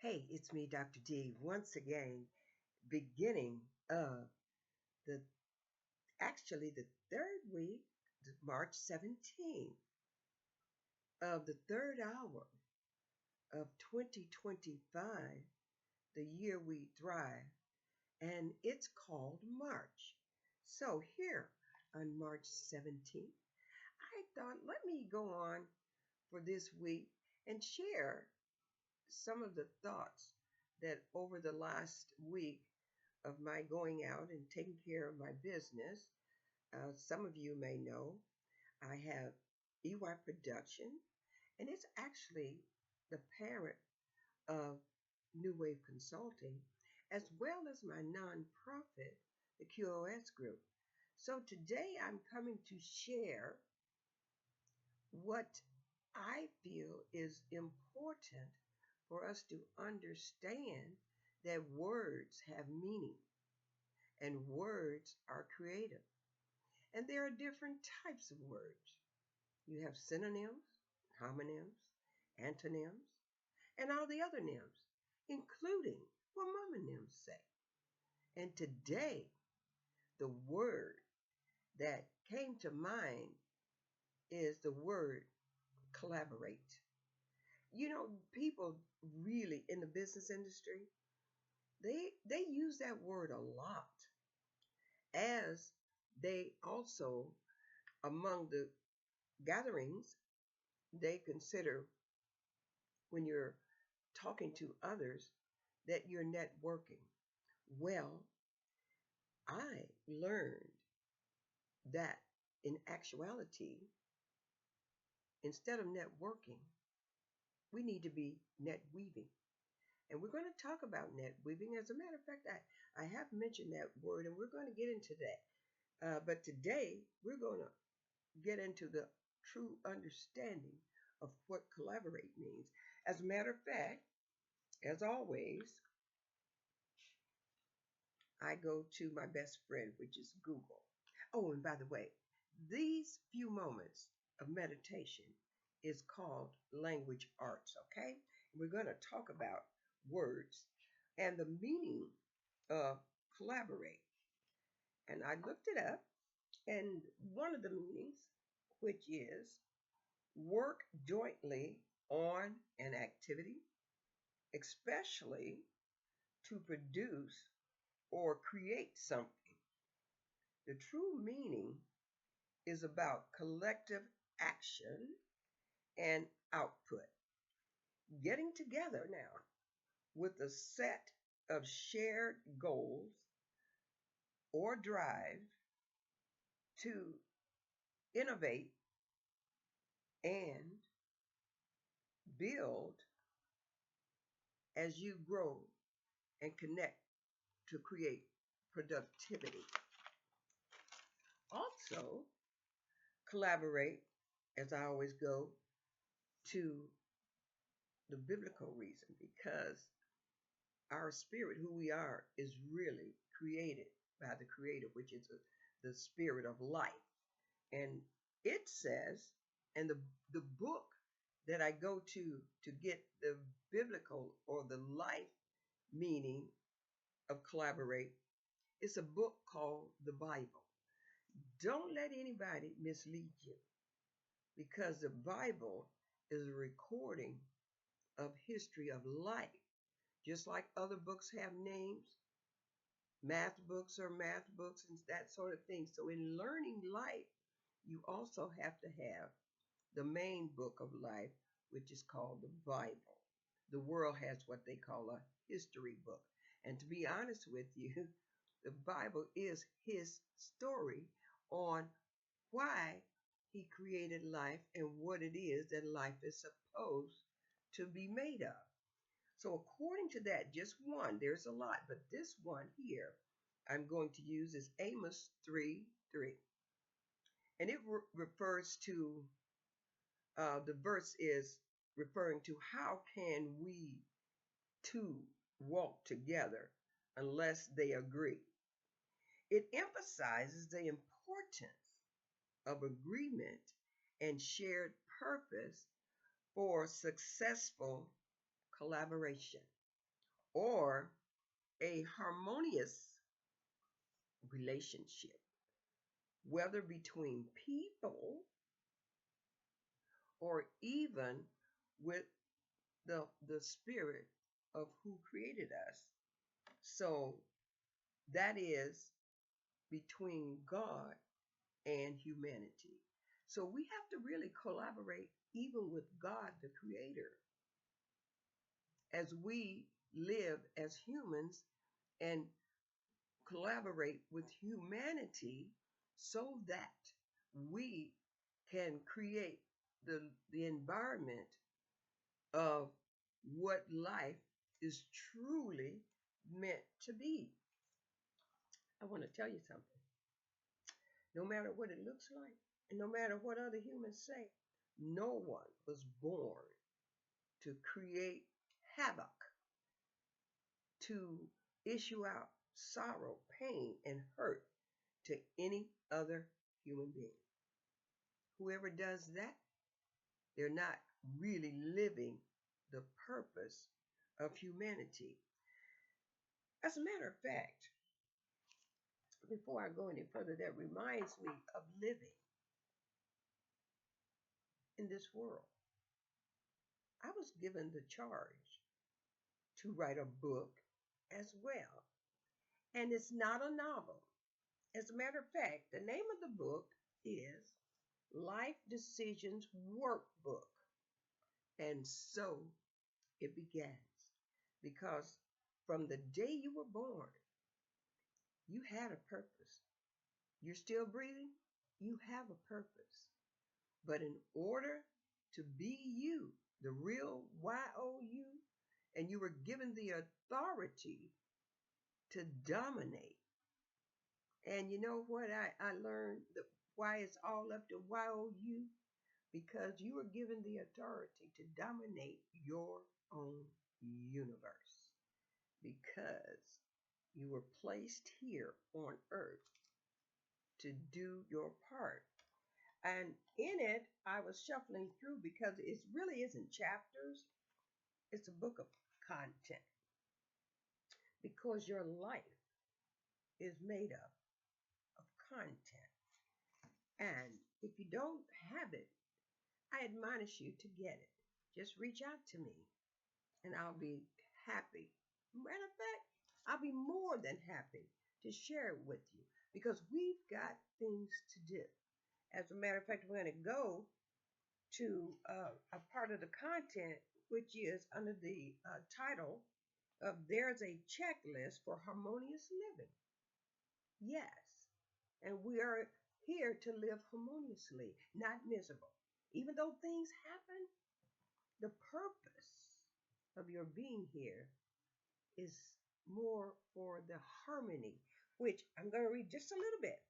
Hey, it's me, Dr. D, once again, beginning of the the third week, March 17th of the third hour of 2025, the year we thrive, and it's called March. So here on March 17th, I thought let me go on for this week and share some of the thoughts that over the last week of my going out and taking care of my business. Some of you may know I have EY Production, and it's actually the parent of New Wave Consulting, as well as my nonprofit, the QOS Group. So today I'm coming to share what I feel is important for us to understand that words have meaning and words are creative. And there are different types of words. You have synonyms, homonyms, antonyms, and all the other nyms, including what homonyms say. And today, the word that came to mind is the word collaborate. You know, people really in the business industry, they use that word a lot, as they also among the gatherings they consider when you're talking to others that you're networking. Well, I learned that in actuality, instead of networking, we need to be net weaving. And we're going to talk about net weaving. As a matter of fact, I have mentioned that word and we're going to get into that. But today, we're going to get into the true understanding of what collaborate means. As a matter of fact, as always, I go to my best friend, which is Google. Oh, and by the way, these few moments of meditation is called language arts, okay? We're going to talk about words and the meaning of collaborate. And I looked it up, and one of the meanings, which is work jointly on an activity, especially to produce or create something. The true meaning is about collective action and output. Getting together now with a set of shared goals or drive to innovate and build as you grow and connect to create productivity. Also, collaborate, as I always go to the biblical reason, because our spirit, who we are, is really created by the Creator, which is the spirit of life. And it says, and the book that I go to get the biblical or the life meaning of collaborate is a book called the Bible. Don't let anybody mislead you, because the Bible is a recording of history of life. Just like other books have names, math books are math books and that sort of thing. So in learning life, you also have to have the main book of life, which is called the Bible. The world has what they call a history book. And to be honest with you, the Bible is his story on why he created life and what it is that life is supposed to be made of. So according to that, just one, there's a lot, but this one here I'm going to use is Amos 3:3. And it refers to, the verse is referring to how can we two walk together unless they agree. It emphasizes the importance of agreement and shared purpose for successful collaboration. or a harmonious relationship, whether between people or even with the spirit of who created us. So that is between God and humanity. So we have to really collaborate even with God, the creator, as we live as humans and collaborate with humanity so that we can create the environment of what life is truly meant to be. I want to tell you something. No matter what it looks like, and no matter what other humans say, no one was born to create havoc, to issue out sorrow, pain, and hurt to any other human being. Whoever does that, they're not really living the purpose of humanity. As a matter of fact, before I go any further, that reminds me of living in this world. I was given the charge to write a book as well. And it's not a novel. As a matter of fact, the name of the book is Life Decisions Workbook. And so it begins. Because from the day you were born, you had a purpose. You're still breathing, you have a purpose. But in order to be you, the real YOU, and you were given the authority to dominate. And you know what? I learned why it's all up to YOU? Because you were given the authority to dominate your own universe. Because you were placed here on earth to do your part. And in it, I was shuffling through because it really isn't chapters, it's a book of content. Because your life is made up of content. And if you don't have it, I admonish you to get it. Just reach out to me and I'll be happy. Matter of fact, I'll be more than happy to share it with you because we've got things to do. As a matter of fact, we're going to go to a part of the content, which is under the title of There's a Checklist for Harmonious Living. Yes. And we are here to live harmoniously, not miserable. Even though things happen, the purpose of your being here is more for the harmony, which I'm going to read just a little bit.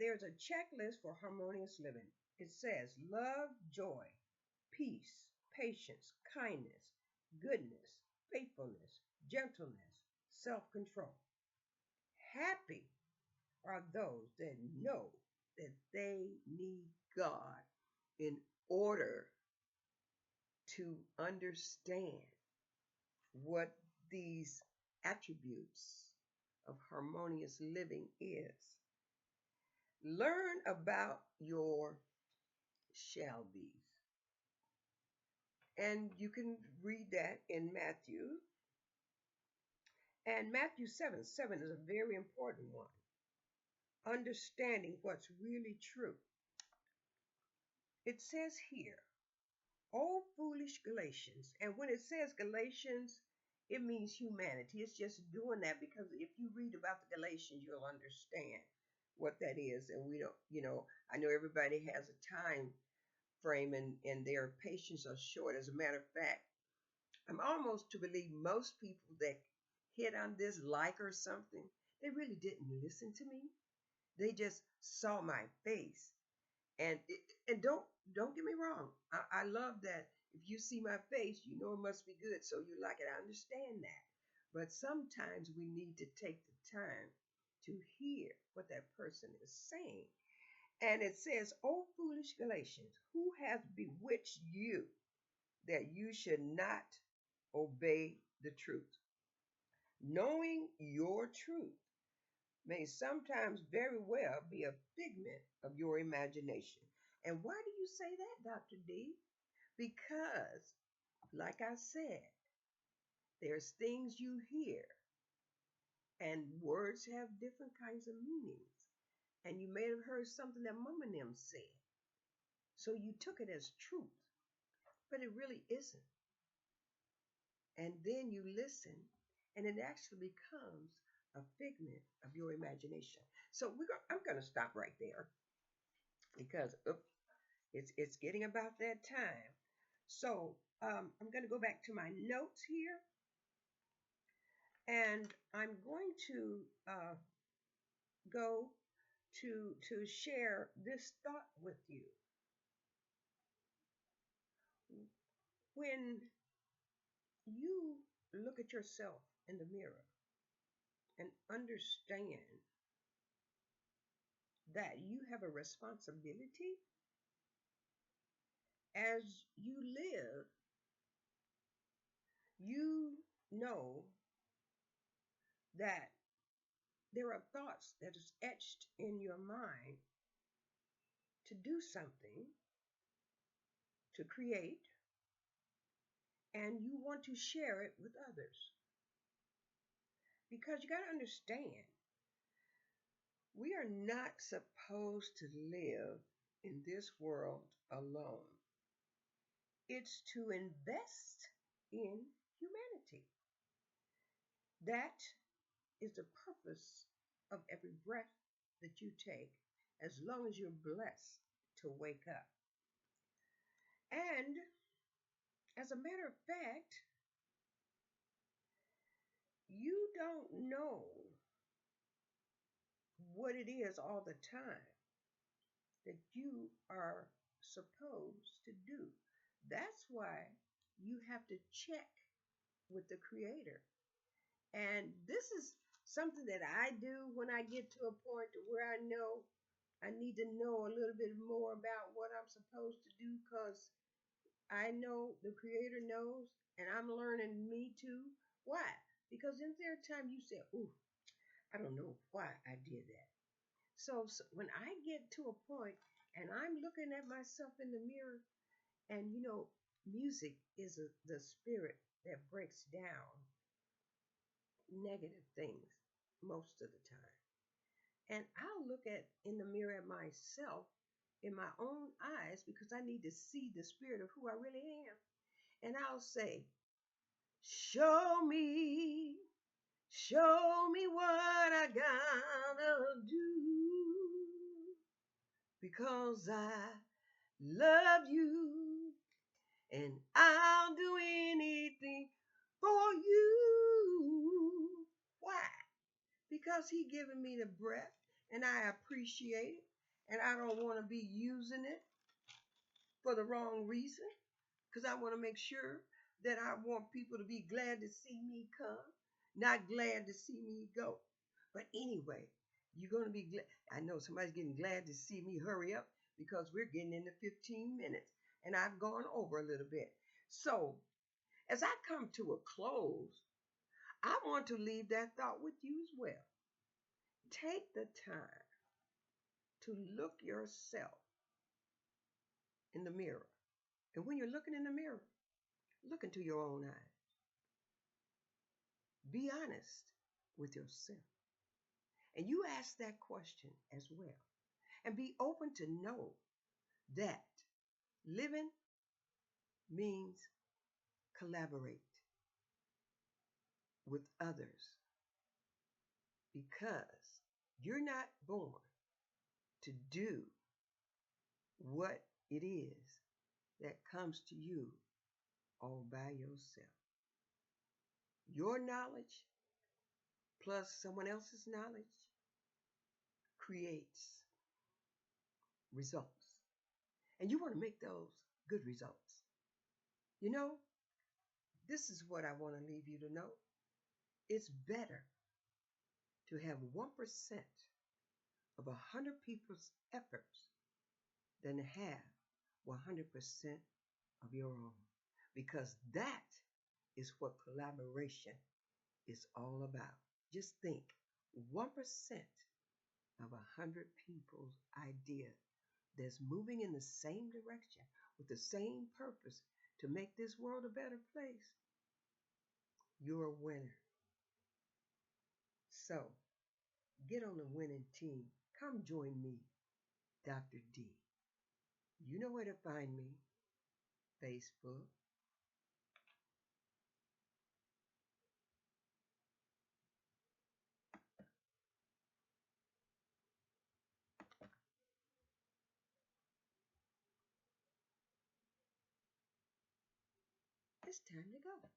There's a checklist for harmonious living. It says love, joy, peace, patience, kindness, goodness, faithfulness, gentleness, self control. Happy are those that know that they need God in order to understand what these attributes of harmonious living is. Learn about your shall be's. And you can read that in Matthew. And Matthew 7:7 is a very important one. Understanding what's really true. It says here, "O foolish Galatians." And when it says Galatians, it means humanity. It's just doing that because if you read about the Galatians, you'll understand what that is. And we don't, I know everybody has a time frame and their patience are short. As a matter of fact, I'm almost to believe most people that hit on this like or something, they really didn't listen to me. They just saw my face. And don't get me wrong. I love that if you see my face, you know it must be good, so you like it. I understand that. But sometimes we need to take the time to hear what that person is saying. And it says, "O foolish Galatians, who has bewitched you that you should not obey the truth. Knowing your truth may sometimes very well be a figment of your imagination. And why do you say that, Dr. D? Because, like I said, there's things you hear, and words have different kinds of meanings. And you may have heard something that Mama and them said. So you took it as truth, but it really isn't. And then you listen, and it actually becomes a figment of your imagination. So I'm going to stop right there because it's getting about that time. So I'm going to go back to my notes here, and I'm going to go to share this thought with you. When you look at yourself in the mirror and understand that you have a responsibility as you live, you know that there are thoughts that is etched in your mind to do something, to create, and you want to share it with others. Because you got to understand, we are not supposed to live in this world alone. It's to invest in humanity. That is the purpose of every breath that you take, as long as you're blessed to wake up. And as a matter of fact, you don't know what it is all the time that you are supposed to do. That's why you have to check with the Creator. And this is something that I do when I get to a point to where I know I need to know a little bit more about what I'm supposed to do, because I know the Creator knows, and I'm learning me too. Why? Because in there time you say, "Ooh, I don't know why I did that." So when I get to a point and I'm looking at myself in the mirror, and music is the spirit that breaks down negative things most of the time. And I'll look at in the mirror at myself in my own eyes, because I need to see the spirit of who I really am. And I'll say, show me what I gotta do, because I love you and I'll do anything for you. Why? Because he given me the breath and I appreciate it, and I don't want to be using it for the wrong reason, because I want to make sure that I want people to be glad to see me come, not glad to see me go. But anyway, you're going to be glad. I know somebody's getting glad to see me hurry up, because we're getting into 15 minutes and I've gone over a little bit. So as I come to a close, I want to leave that thought with you as well. Take the time to look yourself in the mirror. And when you're looking in the mirror, look into your own eyes. Be honest with yourself. And you ask that question as well. And be open to know that living means collaborate with others, because you're not born to do what it is that comes to you all by yourself. Your knowledge plus someone else's knowledge creates results. And you want to make those good results. You know, this is what I want to leave you to know. It's better to have 1% of 100 people's efforts than to have 100% of your own. Because that is what collaboration is all about. Just think, 1% of 100 people's idea that's moving in the same direction with the same purpose to make this world a better place, you're a winner. So get on the winning team. Come join me, Dr. D. You know where to find me. Facebook, it's time to go.